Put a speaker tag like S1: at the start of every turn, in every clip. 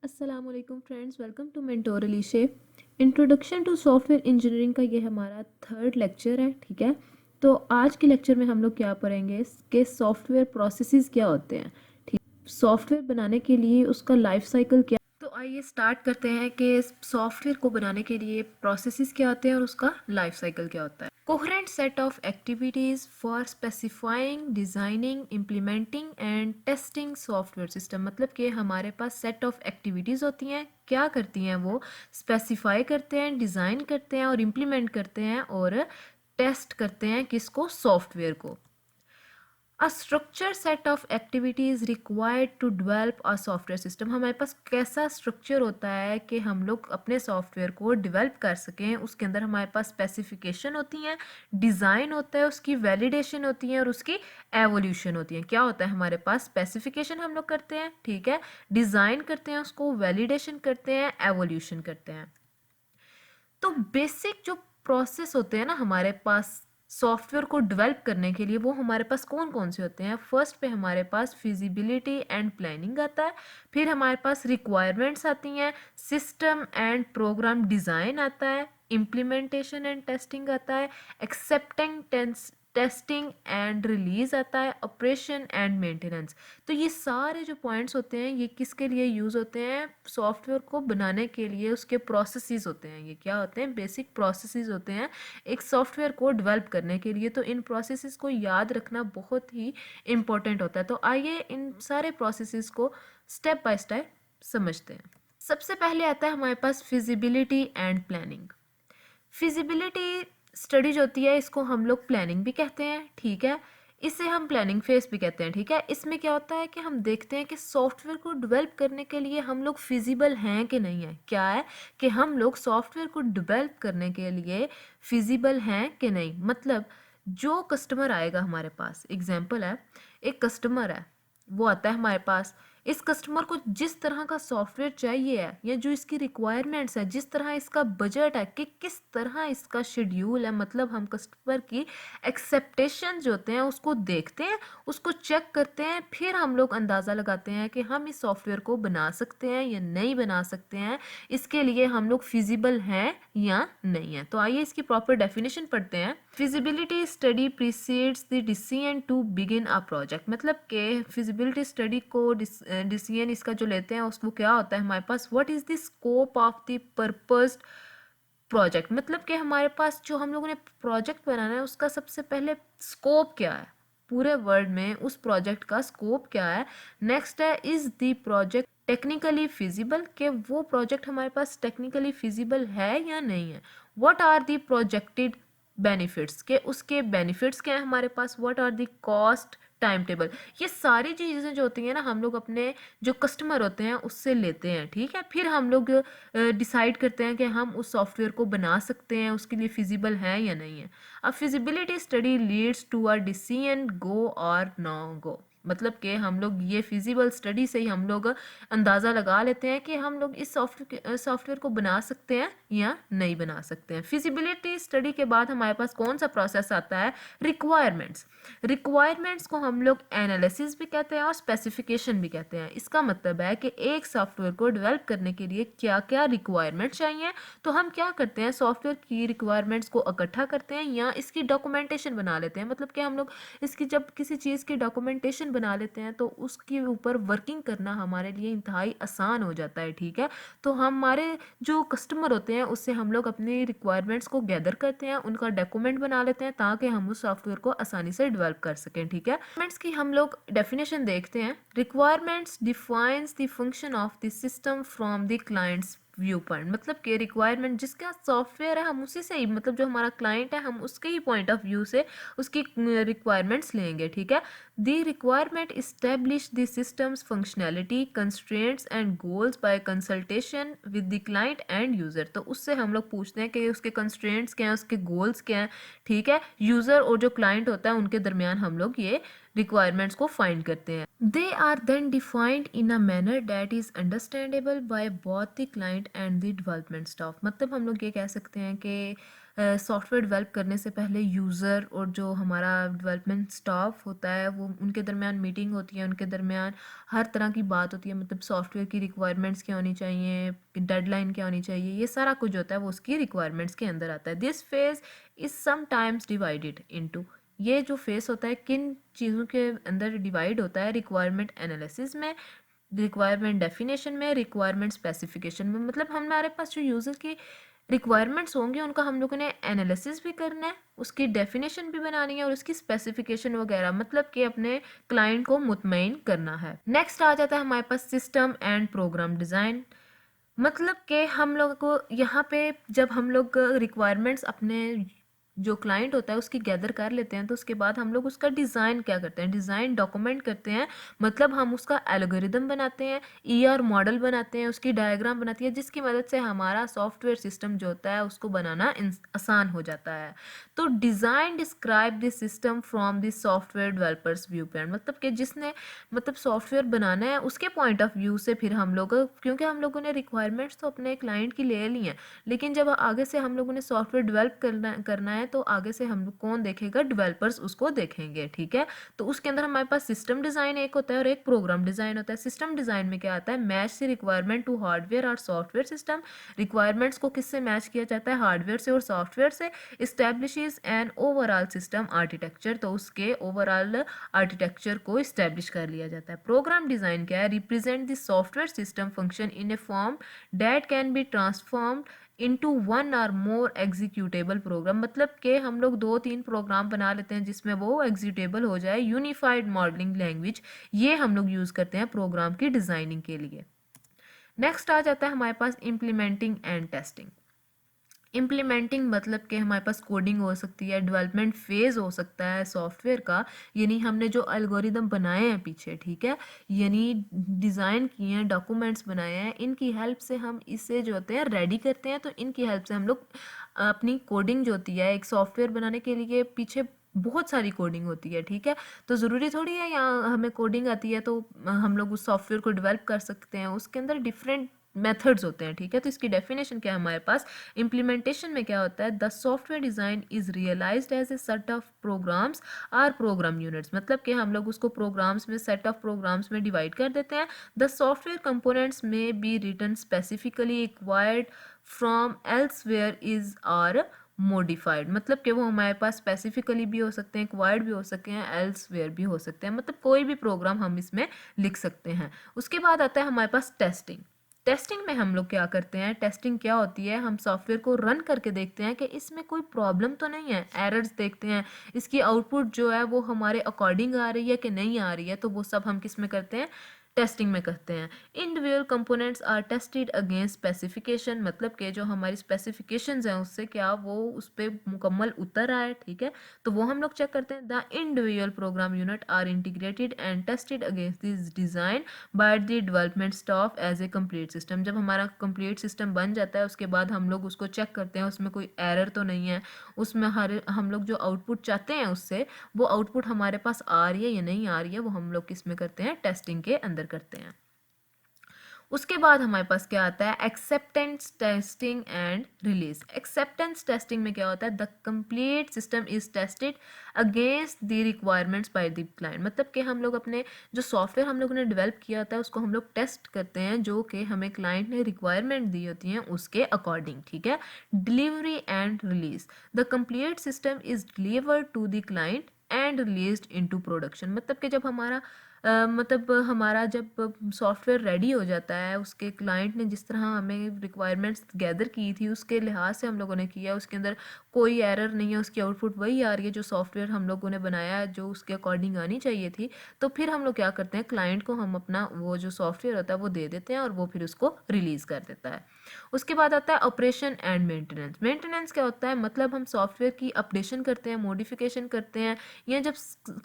S1: अस्सलाम वालेकुम friends, welcome to mentor Alishe. Introduction to software engineering का ये हमारा थर्ड लेक्चर है। ठीक है, तो आज के लेक्चर में हम लोग क्या पढ़ेंगे कि सॉफ्टवेयर प्रोसेसेस क्या होते हैं। ठीक, सॉफ्टवेयर बनाने के लिए उसका लाइफ साइकिल क्या। तो आइए स्टार्ट करते हैं कि सॉफ्टवेयर को बनाने के लिए प्रोसेसेस क्या होते हैं और उसका लाइफ साइकिल क्या होता है। Coherent set of activities for specifying, designing, implementing and testing software system. मतलब कि हमारे पास सेट ऑफ एक्टिविटीज होती हैं, क्या करती हैं वो स्पेसिफाई करते हैं, डिज़ाइन करते हैं और इम्प्लीमेंट करते हैं और टेस्ट करते हैं किसको, सॉफ्टवेयर को। A structure set of activities required to develop a software system. हमारे पास कैसा स्ट्रक्चर होता है कि हम लोग अपने सॉफ्टवेयर को डेवलप कर सकें। उसके अंदर हमारे पास स्पेसिफिकेशन होती हैं, डिज़ाइन होता है, उसकी वैलिडेशन होती है और उसकी एवोल्यूशन होती है। क्या होता है हमारे पास, स्पेसिफिकेशन हम लोग करते हैं, ठीक है, डिज़ाइन करते हैं, उसको वैलिडेशन करते हैं, एवोल्यूशन करते हैं। तो बेसिक जो प्रोसेस होते हैं ना हमारे पास सॉफ्टवेयर को डेवलप करने के लिए, वो हमारे पास कौन कौन से होते हैं। फर्स्ट पे हमारे पास फिजिबिलिटी एंड प्लानिंग आता है, फिर हमारे पास रिक्वायरमेंट्स आती हैं, सिस्टम एंड प्रोग्राम डिज़ाइन आता है, इम्प्लीमेंटेशन एंड टेस्टिंग आता है, एक्सेप्टिंग टेस्टिंग एंड रिलीज आता है, ऑपरेशन एंड मेंटेनेंस। तो ये सारे जो पॉइंट्स होते हैं ये किसके लिए यूज़ होते हैं, सॉफ्टवेयर को बनाने के लिए। उसके प्रोसेसेस होते हैं, ये क्या होते हैं, बेसिक प्रोसेसेस होते हैं एक सॉफ्टवेयर को डेवलप करने के लिए। तो इन प्रोसेसेस को याद रखना बहुत ही इम्पोर्टेंट होता है। तो आइए इन सारे प्रोसेसेस को स्टेप बाय स्टेप समझते हैं। सबसे पहले आता है हमारे पास feasibility and planning. Feasibility study जो होती है इसको हम लोग प्लानिंग भी कहते हैं, ठीक है, इसे हम प्लानिंग फेज भी कहते हैं, ठीक है। इसमें क्या होता है कि हम देखते हैं कि सॉफ्टवेयर को डेवलप करने के लिए हम लोग फिजिबल हैं कि नहीं है। क्या है कि हम लोग सॉफ्टवेयर को डेवलप करने के लिए फिजिबल हैं कि नहीं। मतलब जो कस्टमर आएगा हमारे पास, एग्जांपल है, एक कस्टमर है, वो आता है हमारे पास, इस कस्टमर को जिस तरह का सॉफ्टवेयर चाहिए है या जो इसकी रिक्वायरमेंट्स है, जिस तरह इसका बजट है, कि किस तरह इसका शेड्यूल है, मतलब हम कस्टमर की एक्सेप्टेशन जो होते हैं उसको देखते हैं, उसको चेक करते हैं, फिर हम लोग अंदाज़ा लगाते हैं कि हम इस सॉफ्टवेयर को बना सकते हैं या नहीं बना सकते हैं, इसके लिए हम लोग फिजिबल हैं या नहीं है। तो आइए इसकी प्रॉपर डेफिनेशन पढ़ते हैं। Feasibility study precedes the decision to begin a project. मतलब कि फिजिबिलिटी स्टडी को डिसीजन इसका जो लेते हैं उसको क्या होता है हमारे पास, what is the scope of the proposed project. मतलब कि हमारे पास जो हम लोगों ने प्रोजेक्ट बनाना है उसका सबसे पहले स्कोप क्या है, पूरे वर्ल्ड में उस प्रोजेक्ट का स्कोप क्या है। नेक्स्ट है, is the project technically feasible, कि वो प्रोजेक्ट हमारे पास टेक्निकली फिजिबल है या नहीं है। What are the projected benefits, के उसके बेनिफिट्स क्या है हमारे पास। What are the cost, time table. ये सारी चीज़ें जो होती हैं ना हम लोग अपने जो कस्टमर होते हैं उससे लेते हैं, ठीक है। फिर हम लोग डिसाइड करते हैं कि हम उस सॉफ्टवेयर को बना सकते हैं, उसके लिए फिजिबल है या नहीं है। अब feasibility study leads to a decision go और नो गो। मतलब कि हम लोग ये फिजिबल स्टडी से ही हम लोग अंदाज़ा लगा लेते हैं कि हम लोग इस सॉफ्टवेयर को बना सकते हैं या नहीं बना सकते हैं। फिजिबिलिटी स्टडी के बाद हमारे पास कौन सा प्रोसेस आता है, रिक्वायरमेंट्स। रिक्वायरमेंट्स को हम लोग एनालिसिस भी कहते हैं और स्पेसिफिकेशन भी कहते हैं। इसका मतलब है कि एक सॉफ्टवेयर को डेवलप करने के लिए क्या क्या रिक्वायरमेंट चाहिए। तो हम क्या करते हैं, सॉफ्टवेयर की रिक्वायरमेंट्स को इकट्ठा करते हैं या इसकी डॉक्यूमेंटेशन बना लेते हैं। मतलब कि हम लोग इसकी जब किसी चीज़ की डॉक्यूमेंटेशन बना लेते हैं तो उसके ऊपर वर्किंग करना हमारे लिए इंतहाई आसान हो जाता है, ठीक है। तो हमारे जो कस्टमर होते हैं उससे हम लोग अपनी रिक्वायरमेंट्स को गैदर करते हैं, उनका डॉक्यूमेंट बना लेते हैं ताकि हम उस सॉफ्टवेयर को आसानी से डेवलप कर सकें, ठीक है। रिक्वायरमेंट्स की हम लोग डेफिनेशन देखते हैं। Requirements defines the function of the system from the clients view point. मतलब कि रिक्वायरमेंट जिसका सॉफ्टवेयर है हम उसी से ही, मतलब जो हमारा क्लाइंट है हम उसके ही पॉइंट ऑफ व्यू से उसकी रिक्वायरमेंट्स लेंगे, ठीक है। The requirement establish the system's functionality, constraints and goals by consultation with the client and user. तो उससे हम लोग पूछते हैं कि उसके कंस्ट्रेंट्स क्या हैं, उसके गोल्स क्या हैं, ठीक है। यूज़र और जो क्लाइंट होता है उनके दरमियान हम लोग ये रिक्वायरमेंट्स को फाइंड करते हैं। They are then defined in a manner that is understandable by both the client and the development staff. मतलब हम लोग ये कह सकते हैं कि सॉफ्टवेयर डेवलप करने से पहले यूज़र और जो हमारा डेवलपमेंट स्टाफ होता है वो उनके दरमियान मीटिंग होती है, उनके दरमियान हर तरह की बात होती है, मतलब सॉफ्टवेयर की रिक्वायरमेंट्स क्या होनी चाहिए, डेडलाइन क्या होनी चाहिए, ये सारा कुछ जो होता है वो उसकी रिक्वायरमेंट्स के अंदर आता है। This phase is sometimes divided into, ये जो फेस होता है किन चीज़ों के अंदर डिवाइड होता है, रिक्वायरमेंट एनालिसिस में, रिक्वायरमेंट डेफिनेशन में, रिक्वायरमेंट स्पेसिफिकेशन में। मतलब हमारे पास जो यूज़र की रिक्वायरमेंट्स होंगे उनका हम लोगों ने एनालिसिस भी करना है, उसकी डेफिनेशन भी बनानी है और उसकी स्पेसिफिकेशन वगैरह, मतलब कि अपने क्लाइंट को मुतमईन करना है। नेक्स्ट आ जाता है हमारे पास सिस्टम एंड प्रोग्राम डिज़ाइन। मतलब कि हम लोग को यहाँ पे जब हम लोग रिक्वायरमेंट्स अपने जो क्लाइंट होता है उसकी गैदर कर लेते हैं तो उसके बाद हम लोग उसका डिज़ाइन क्या करते हैं, डिज़ाइन डॉक्यूमेंट करते हैं। मतलब हम उसका एल्गोरिदम बनाते हैं, ईआर मॉडल बनाते हैं, उसकी डायग्राम बनाती है, जिसकी मदद से हमारा सॉफ्टवेयर सिस्टम जो होता है उसको बनाना आसान हो जाता है। तो design describe this system from this software developers view point, मतलब कि जिसने मतलब सॉफ्टवेयर बनाना है उसके पॉइंट ऑफ व्यू से फिर हम लोग, क्योंकि हम लोगों ने रिक्वायरमेंट्स तो अपने क्लाइंट की ले ली हैं, लेकिन जब आगे से हम लोगों ने सॉफ्टवेयर डेवलप करना है तो आगे से हम लोग कौन देखेगा, डेवलपर्स उसको देखेंगे। ठीक है, तो उसके अंदर हमारे पास सिस्टम डिज़ाइन एक होता है और एक प्रोग्राम डिज़ाइन होता है। सिस्टम डिज़ाइन में क्या आता है, match the requirement to hardware और सॉफ्टवेयर सिस्टम, रिक्वायरमेंट्स को किससे मैच किया जाता है, हार्डवेयर से और सॉफ्टवेयर से। Establishes an overall system architecture, तो उसके ओवरऑल आर्किटेक्चर को इस्टेब्लिश कर लिया जाता है। प्रोग्राम डिज़ाइन क्या है, represent the software system function in A form that can be transformed into one और मोर एग्जीक्यूटेबल प्रोग्राम, मतलब कि हम लोग 2-3 प्रोग्राम बना लेते हैं जिसमें वो एग्जीक्यूटेबल हो जाए। यूनिफाइड मॉडलिंग लैंग्वेज ये हम लोग यूज़ करते हैं प्रोग्राम की डिज़ाइनिंग के लिए। नेक्स्ट आ जाता है हमारे पास इम्प्लीमेंटिंग एंड टेस्टिंग। इम्प्लीमेंटिंग मतलब कि हमारे पास कोडिंग हो सकती है, डेवलपमेंट फेज़ हो सकता है सॉफ्टवेयर का, यानी हमने जो एल्गोरिदम बनाए हैं पीछे, ठीक है, यानी डिज़ाइन किए हैं, डॉक्यूमेंट्स बनाए हैं, इनकी हेल्प से हम इसे जो होते हैं रेडी करते हैं। तो इनकी हेल्प से हम लोग अपनी कोडिंग जो होती है, एक सॉफ्टवेयर बनाने के लिए पीछे बहुत सारी कोडिंग होती है। ठीक है, तो ज़रूरी थोड़ी है यहाँ हमें कोडिंग आती है तो हम लोग उस सॉफ्टवेयर को डेवलप कर सकते हैं, उसके अंदर डिफरेंट मेथड्स होते हैं। ठीक है, तो इसकी डेफिनेशन क्या है हमारे पास, इम्प्लीमेंटेशन में क्या होता है, the software design is realized as a set of programs or program units, मतलब कि हम लोग उसको प्रोग्राम्स में, सेट ऑफ प्रोग्राम्स में डिवाइड कर देते हैं। The software components may be written specifically acquired from elsewhere is or modified, मतलब कि वो हमारे पास स्पेसिफिकली भी हो सकते हैं, एक्वायर्ड भी हो सकते हैं, एल्सवेयर भी हो सकते हैं, मतलब कोई भी प्रोग्राम हम इसमें लिख सकते हैं। उसके बाद आता है हमारे पास टेस्टिंग। टेस्टिंग में हम लोग क्या करते हैं, टेस्टिंग क्या होती है, हम सॉफ्टवेयर को रन करके देखते हैं कि इसमें कोई प्रॉब्लम तो नहीं है, एरर्स देखते हैं, इसकी आउटपुट जो है वो हमारे अकॉर्डिंग आ रही है कि नहीं आ रही है, तो वो सब हम किस में करते हैं, टेस्टिंग में करते हैं। Individual components are tested against specification, मतलब कि जो हमारी स्पेसिफिकेशंस हैं उससे क्या वो उस पर मुकम्मल उतर आए। ठीक है, तो वो हम लोग चेक करते हैं। The individual program unit are integrated and tested against this design by the development staff as a complete system. जब हमारा कंप्लीट सिस्टम बन जाता है उसके बाद हम लोग उसको चेक करते हैं उसमें कोई एरर तो नहीं है, उसमें हर हम लोग जो आउटपुट चाहते हैं उससे वो आउटपुट हमारे पास आ रही है या नहीं आ रही है, वो हम लोग किस में करते हैं, टेस्टिंग के अंदर करते हैं। उसके बाद हमारे पास क्या आता है, acceptance testing and release. Acceptance testing में क्या होता है, the complete system is tested against the requirements by the client, मतलब कि हम लोग अपने जो सॉफ्टवेयर हम लोगों ने डेवलप किया होता है उसको हम लोग टेस्ट करते हैं जो कि हमें क्लाइंट ने रिक्वायरमेंट दी होती हैं उसके अकॉर्डिंग। ठीक है, delivery and release, the complete system is delivered to the client and released into production, मतलब कि जब हमारा मतलब हमारा जब सॉफ्टवेयर रेडी हो जाता है, उसके क्लाइंट ने जिस तरह हमें रिक्वायरमेंट्स गैदर की थी उसके लिहाज से हम लोगों ने किया, उसके अंदर कोई एरर नहीं है, उसकी आउटपुट वही आ रही है जो सॉफ्टवेयर हम लोगों ने बनाया है, जो उसके अकॉर्डिंग आनी चाहिए थी, तो फिर हम लोग क्या करते हैं, क्लाइंट को हम अपना वो जो सॉफ्टवेयर होता है वो दे देते हैं और वो फिर उसको रिलीज़ कर देता है। उसके बाद आता है ऑपरेशन एंड मेंटेनेंस। मेंटेनेंस क्या होता है, मतलब हम सॉफ्टवेयर की अपडेशन करते हैं, मॉडिफिकेशन करते हैं, या जब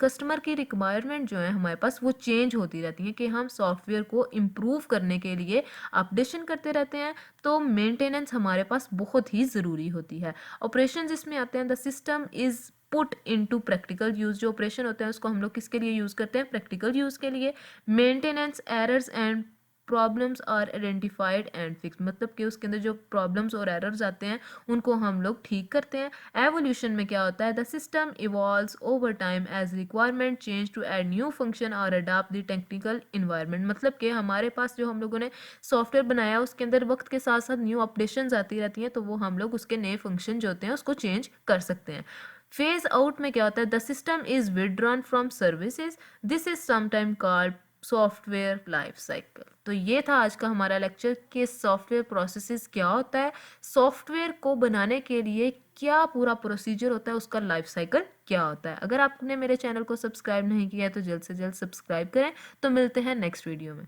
S1: कस्टमर की रिक्वायरमेंट जो है हमारे पास वो चेंज होती रहती है कि हम सॉफ्टवेयर को इम्प्रूव करने के लिए अपडेशन करते रहते हैं, तो मेंटेनेंस हमारे पास बहुत ही ज़रूरी होती है। ऑपरेशन इसमें आते हैं, the system is put into practical use, जो ऑपरेशन होते हैं उसको हम लोग किसके लिए यूज़ करते हैं, प्रैक्टिकल यूज़ के लिए। Maintenance errors and problems are identified and fix, मतलब कि उसके अंदर जो प्रॉब्लम्स और एरर्स आते हैं उनको हम लोग ठीक करते हैं। एवोल्यूशन में क्या होता है, the system evolves over time as requirement change to add new function और अडाप्ट द टेक्निकल इन्वायरमेंट, मतलब कि हमारे पास जो हम लोगों ने सॉफ्टवेयर बनाया उसके अंदर वक्त के साथ साथ न्यू अपडेशंस आती रहती हैं, तो वो हम लोग उसके नए फंक्शन जो होते हैं उसको चेंज कर सकते हैं। फेज आउट में क्या होता है, the system is withdrawn from services, this is sometime called software life cycle. तो ये था आज का हमारा लेक्चर कि सॉफ्टवेयर प्रोसेसेस क्या होता है, सॉफ्टवेयर को बनाने के लिए क्या पूरा प्रोसीजर होता है, उसका लाइफ साइकिल क्या होता है। अगर आपने मेरे चैनल को सब्सक्राइब नहीं किया है तो जल्द से जल्द सब्सक्राइब करें। तो मिलते हैं नेक्स्ट वीडियो में।